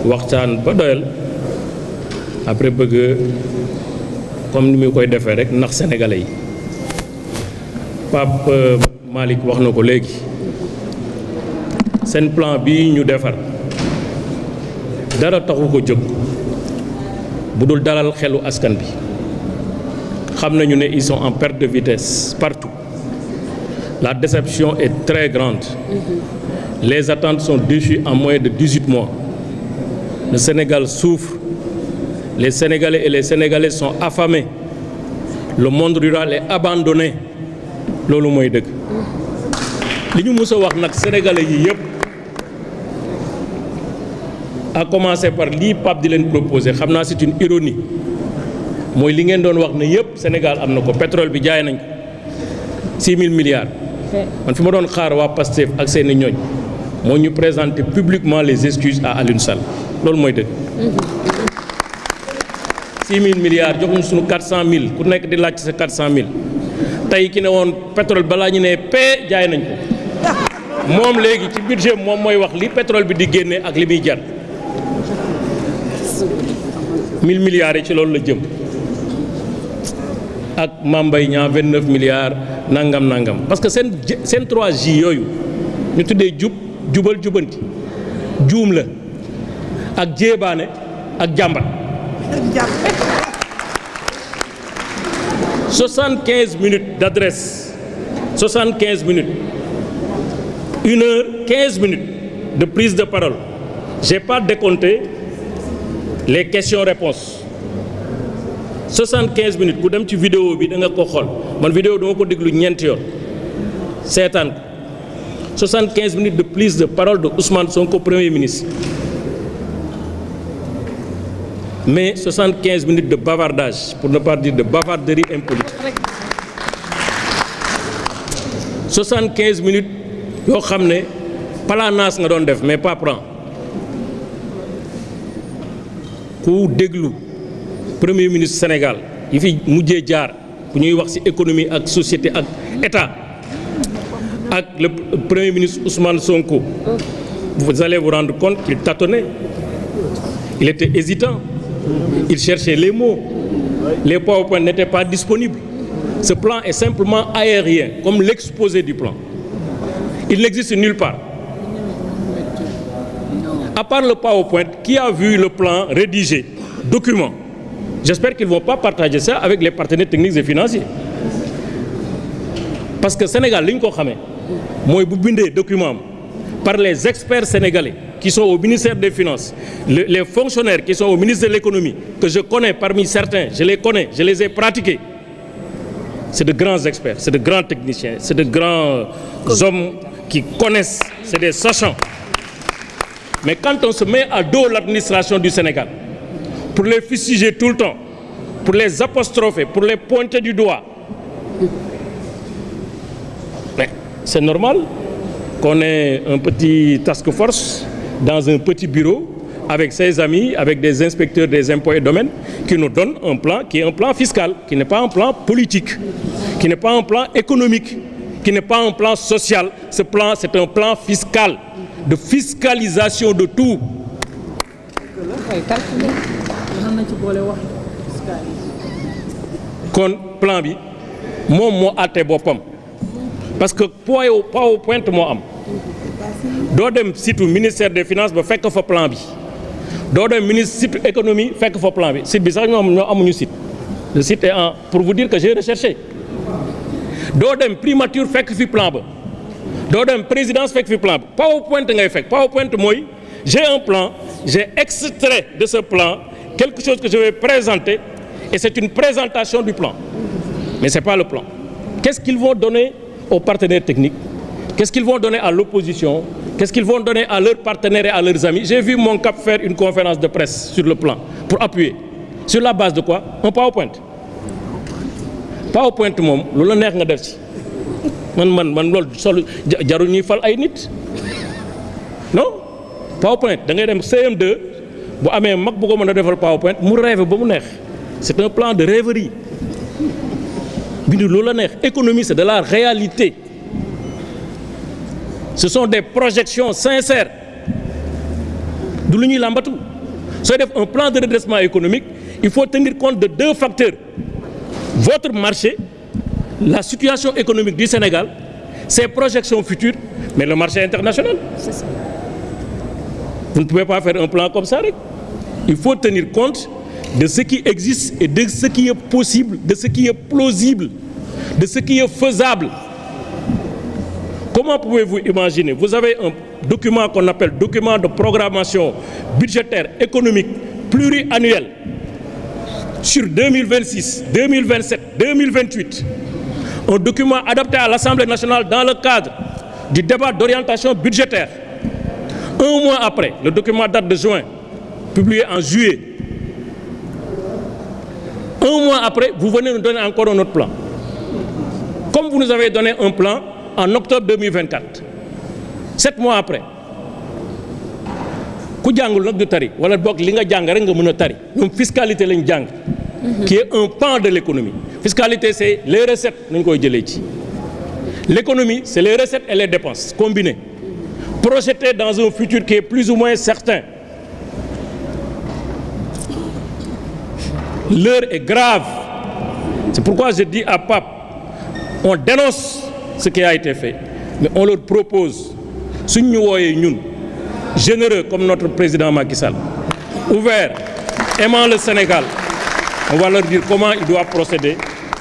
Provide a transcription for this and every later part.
waxtaan ba doyal après bëgg comme ni muy koy defee rek ndax sénégalais yi Pape Malick wax na ko léegi seen plan bi ñu defar dara taxu ko jóg bu dul dalal xelu askan bi xam nañu ne ils sont en perte de vitesse partout la déception est très grande les attentes sont déchues en moins de 18 mois le Sénégal souffre les Sénégalais et les Sénégalais sont affamés le monde rural est abandonné loolu mooy dëgg li ñu mës a wax nag sénégalais yi yëpp à commencer par lii Pape di leen proposer xam naa c'est une ironie mooy li ngeen doon wax ne yëpp Sénégal am na ko pétrole bi jaay nañ ko 6 000 milliards man fi ma doon xaar waa Pastef ak seeni ñooñ moo ñu présenter publiquement les excuses à Aliou Sall loolu mooy dëgg 6 000 milliards joxuñu suñu 400 000 ku nekk di laaj sa 400 000 tey ki ne woon pétrole balaa ñu ne paie jaay nañ ko moom léegi ci budget moom mooy wax li pétrole bi di génne ak li muy jar 1000 milliards yi ci loolu la jëm ak Mame Mbaye Niang 29 milliards nangam parce que seen 3J yooyu ñu tuddee jubal jubanti juum la ak jéebaane ak jàmbat 75 minutes d'adresse 75 minutes 1 heure 15 minutes de prise de parole j'ai pas décompté les questions-réponses 75 minutes ku dem ci vidéo bi da nga ko xool man vidéo dama ko déglu ñeenti yoon seetaan ko 75 minutes de prise de parole de Ousmane Sonko Premier ministre mais 75 minutes de bavardage pour ne pas dire de bavarderie impolitique 75 minutes yoo xam ne palaanaas nga doon def mais pas plan ku déglu Premier ministre Sénégal yi fi mujjee jaar bu ñuy wax ci économie ak société ak état ak le Premier ministre Ousmane Sonko vous allez vous rendre compte qu'il tâtonnait il était hésitant il cherchait les mots les PowerPoint n'étaient pas disponibles ce plan est simplement aérien comme l'exposé du plan il n'existe nulle part à part le PowerPoint qui a vu le plan rédigé document j'espère qu'ils vont pas partager ça avec les partenaires techniques et financiers parce que Sénégal li ñu ko xamee mooy bu bindee document par les experts sénégalais qui sont au ministère des Finances les fonctionnaires qui sont au ministère de l'économie que je connais parmi certains je les connais je les ai pratiqués c'est de grands experts c'est de grands techniciens c'est de grands hommes qui connaissent c'est des sachants mais quand on se met à dos l'administration du Sénégal pour les fustiger tout le temps pour les apostropher pour les pointer du doigt mais c'est normal qu'on ait un petit task force dans un petit bureau avec ses amis avec des inspecteurs des impôts et domaines qui nous donnent un plan qui est un plan fiscal qui n'est pas un plan politique qui n'est pas un plan économique qui n'est pas un plan social ce plan c'est un plan fiscal de fiscalisation de tout kon plan bi moom moo àtte boppam parce que PowerPoint moo am doo dem site ministère des finances ba fekk fa plan bi doo dem site économie fekk fa plan bi site bi sax ñoo amuñu site le site est en pour vous dire que j'ai recherché doo dem primature fekk fi plan ba doo dem présidence fekk fi plan ba PowerPoint ngay fekk PowerPoint mooy j'ai un plan j'ai extrait de ce plan quelque chose que je vais présenter et c'est une présentation du plan mais c'est pas le plan qu'est-ce qu'ils vont donner aux partenaires techniques qu'est-ce qu'ils vont donner à l'opposition qu'est-ce qu'ils vont donner à leurs partenaires et à leurs amis j'ai vu mon cap faire une conférence de presse sur le plan pour appuyer sur la base de quoi un PowerPoint moom lu la neex nga def ci man loolu solo jarul ñuy fal ay nit non PowerPoint da ngay dem CM2 bu amee mag bu ko mën a defal PowerPoint mu rêve ba mu neex c'est un plan de rêverie bindu loolu la neex économie c'est de la réalité ce sont des projections sincères du lu ñuy làmbatu sooy def un plan de redressement économique il faut tenir compte de deux facteurs votre marché, la situation économique du Sénégal, ses projections futures, mais le marché international. C'est ça. Vous ne pouvez pas faire un plan comme ça. Il faut tenir compte de ce qui existe et de ce qui est possible, de ce qui est plausible, de ce qui est faisable. Comment pouvez-vous imaginer? Vous avez un document qu'on appelle document de programmation budgétaire économique pluriannuel sur 2026, 2027, 2028. Un document adapté à l'Assemblée nationale dans le cadre du débat d'orientation budgétaire. Un mois après, le document date de juin, publié en juillet. Un mois après, vous venez nous donner encore un autre plan. Comme vous nous avez donné un plan en octobre 2024. 7 mois après. Ku jàngul nag du tari wala bokk li nga jàng rek nga mën a tari ñoom fiscalité lañ jàng. Qui est un pan de l'économie. Fiscalité, c'est les recettes nañ koy jëlee ci. L'économie, c'est les recettes et les dépenses combinées, projetées dans un futur qui est plus ou moins certain. L'heure est grave. C'est pourquoi je dis à Pape, on dénonce ce qui a été fait, mais on leur propose, suñ ñu wooyee ñun, généreux comme notre président Macky Sall, ouvert, aimant le Sénégal, on va leur dire comment ils doivent procéder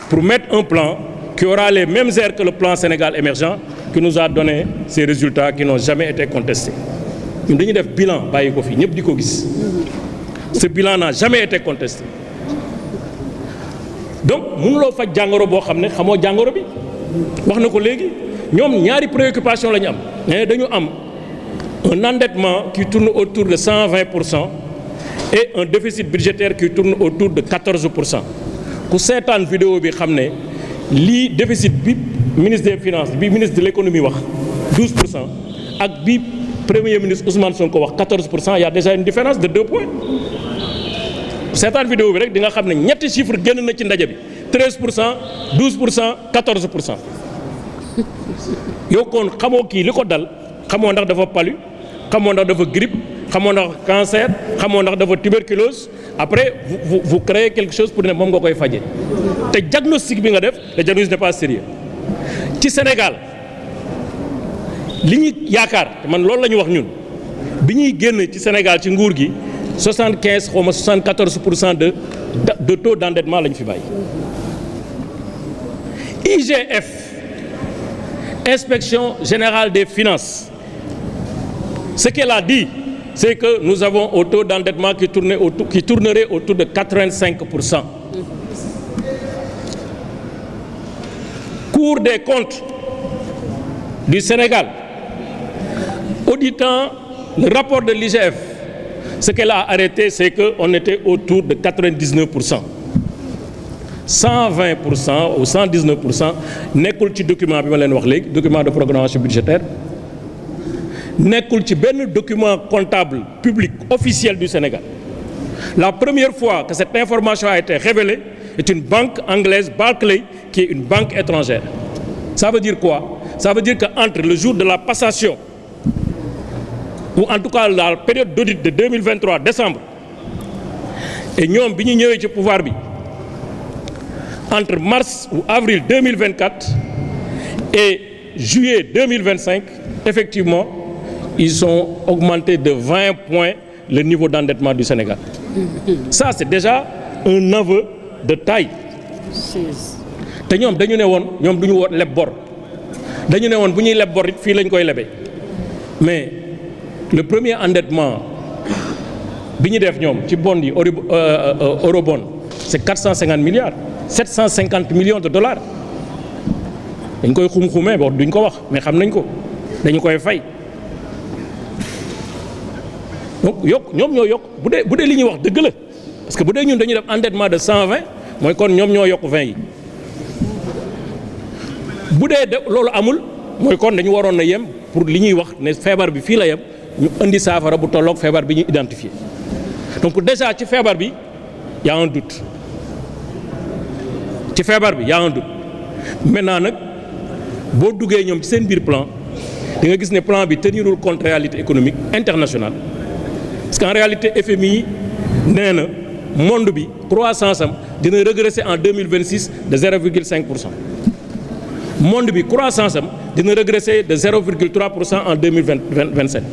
pour mettre un plan qui aura les mêmes airs que le plan Sénégal émergent, qui nous a donné ces résultats qui n'ont jamais été contestés. Nous avons fait un bilan, ce bilan n'a jamais été contesté. Donc, nous avons fait jangoro bo xamné xamo jangoro bi wax nako légui ñom ñaari préoccupation lañu am mais dañu am un endettement qui tourne autour de 120% et un déficit budgétaire qui tourne autour de 14%. Ku sétane vidéo bi xamné li déficit bi ministre des finances bi ministre de l'économie wax 12% ak bi premier ministre Ousmane Sonko wax 14%, il y a déjà une différence de 2 points. Sétane vidéo bi rek di nga xamné ñetti chiffre génn na ci ndaje bi 13%, 12%, 14%. Yow kon xamoo kii li ko dal xamoo ndax dafa palu xamoo ndax dafa grippe xamoo ndax cancer xamoo ndax dafa tuberculose après vous créez quelque chose pour ne moom nga koy faje te diagnostic bi nga def le diagnostic n'est pas sérieux ci Sénégal li ñuy yaakaar man loolu la ñu wax ñun bi ñuy génn ci Sénégal ci nguur gi 75 xaw ma 74% de taux d'endettement la ñu fi bàyyi. IGF, Inspection Générale des Finances, ce qu'elle a dit, c'est que nous avons un taux d'endettement qui tournerait autour de 85%. Cour des comptes du Sénégal, auditant le rapport de l'IGF, ce qu'elle a arrêté, c'est qu'on était autour de 99%. 120% ou 119% nekkul ci document bi ma leen wax léegi document de programmation budgétaire nekkul ci benn document comptable public officiel du Sénégal. La première fois que cette information a été révélée est une banque anglaise, Barclays, qui est une banque étrangère. Ça veut dire quoi? Ça veut dire qu'entre le jour de la passation ou en tout cas la période d'audit de 2023 décembre et ñoom bi ñu ñëwee ci pouvoir bi entre mars ou avril 2024 et juillet 2025, effectivement, ils ont augmenté de 20 points le niveau d'endettement du Sénégal. Ça, c'est déjà un aveu de taille. Te ñoom dañu ne woon ñoom duñu woon leb bor dañu ne woon bu ñuy leb bor it fii lañ koy lebe mais le premier endettement bi ñu def ñoom ci bond yi eurobond c'est 450 milliards. 750 millions de dollars dañ koy xum-xumee ba duñ ko wax mais xam nañ ko dañu koy fay donc yokk ñoom ñoo yokk bu dee li ñuy wax dëgg la parce que bu dee ñun dañuy def endettement de 120 mooy kon ñoom ñoo yokk 20 yi bu dee de loolu amul mooy kon dañu waroon na yem pour li ñuy wax ne feebar bi fii la yem ñu indi saafara bu tolloog feebar bi ñu identifié donc déjà ci feebar bi y a un doute. ci feebar bi y a un doute maintenant nag boo duggee ñoom ci seen biir plan di nga gis ne plan bi tenirul compte réalité économique internationale parce qu'en réalité FMI nee na monde bi croissance am dina régresser en 2026 de 0,5%. monde bi croissance am dina régresser de 0,3% en 2027.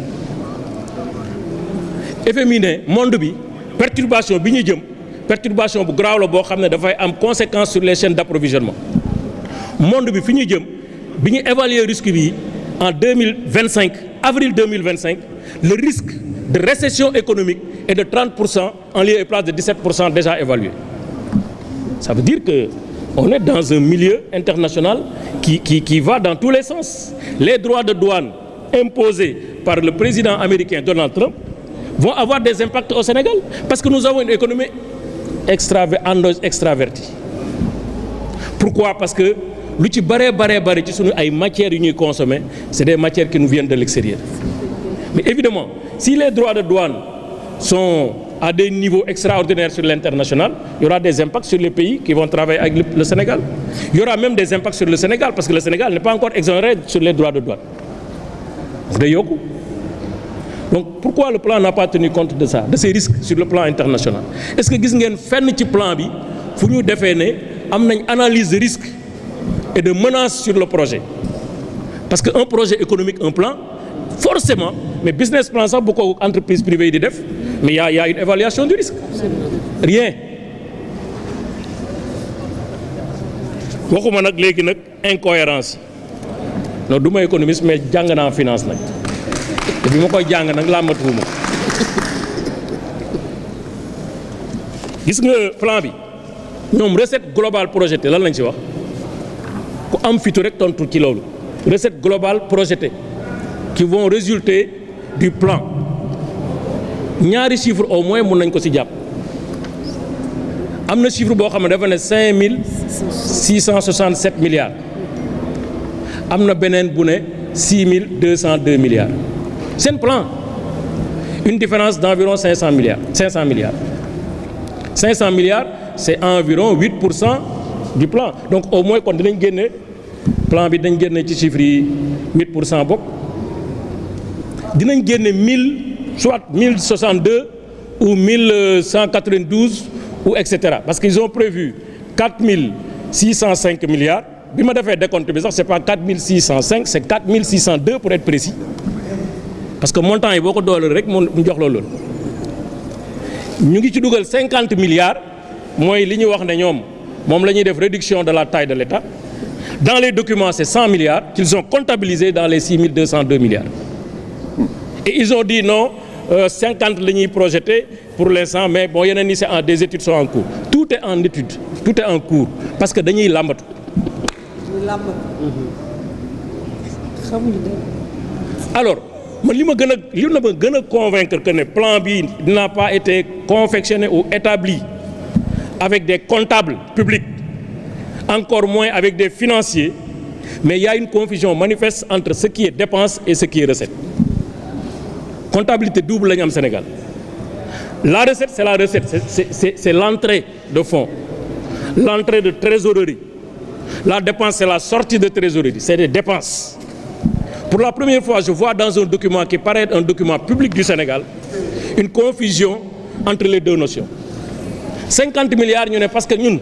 FMI ne monde bi perturbation bi ñu jëm perturbation bu graaw la boo xam ne dafay am conséquence sur les chaînes d'approvisionnement. monde bi fi ñu jëm bi ñu évaluer risque bi en 2025 avril 2025 le risque de récession économique est de 30% en lieu et place de 17% déjà évalué. Ça veut dire que on est dans un milieu international qui va dans tous les sens. Les droits de douane imposés par le président américain Donald Trump vont avoir des impacts au Sénégal parce que nous avons une économie extravertie. Pourquoi? Parce que lu ci bare ci sunu ay matières yu ñuy consommer c'est des matières qui nous viennent de l'extérieur. Mais évidemment, si les droits de douane sont à des niveaux extraordinaires sur l'international, il y aura des impacts sur les pays qui vont travailler avec le Sénégal. Il y aura même des impacts sur le Sénégal parce que le Sénégal n'est pas encore exonéré sur les droits de douane. Donc pourquoi le plan n'a pas tenu compte de ça, de ces risques sur le plan international? Est-ce que gis ngeen fenn ci plan bi fu ñu defee ne am nañ analyse de risque et de menaces sur le projet? Parce que un projet économique, un plan, forcément, mais business plan sax bu ko entreprise privée yi di def, mais il y a une évaluation du risque. Rien. waxuma nag léegi nag incohérence non du ma économiste mais jàng naa finance nag te bi ma koy jàng nag làmbatuwuma gis nga plan bi ñoom recette globale projetée lan lañ ci wax ku am fitu rek tontu ci loolu recette globale projetée qui vont résulter du plan ñaari chiffre au moins mun nañ ko ci jàpp am na chiffre boo xam ne dafa ne 5667 milliards am na beneen bu ne 6202 milliards seen plan une différence d'environ 500 milliards 500 milliards c'est environ 8% du plan donc au moins kon dinañ génne plan bi dañ génne ci chiffres yi 8% bokk dinañ génne 1062 ou 1192 ou etc. parce qu'ils ont prévu 4605 milliards bi ma defee décompte bi sax c'est pas 4605 c'est 4602 pour être précis parce que montant yi boo ko doole rek mu jox loolu ñu ngi ci dugal 50 milliards mooy li ñu wax ne ñoom moom la ñuy def réduction de la taille de l'État. Dans les documents c'est 100 milliards qu'ils ont comptabilisé dans les 6202 milliards et ils ont dit non 50 la ñuy projeté pour l'instant mais bon yeneen ni c'est des études sont en cours tout est en étude tout est en cours parce que dañuy làmbatu. Alors man li ma gën a convaincre que ne plan bi n'a pas été confectionné ou établi avec des comptables publics encore moins avec des financiers mais il y a une confusion manifeste entre ce qui est dépense et ce qui est recette. Comptabilité double la ñu am Sénégal la recette c'est la recette c'est l'entrée de fonds l'entrée de trésorerie la dépense c'est la sortie de trésorerie c'est des dépenses. Pour la première fois je vois dans un document qui paraît être un document public du Sénégal une confusion entre les deux notions 50 milliards ñu ne parce que ñun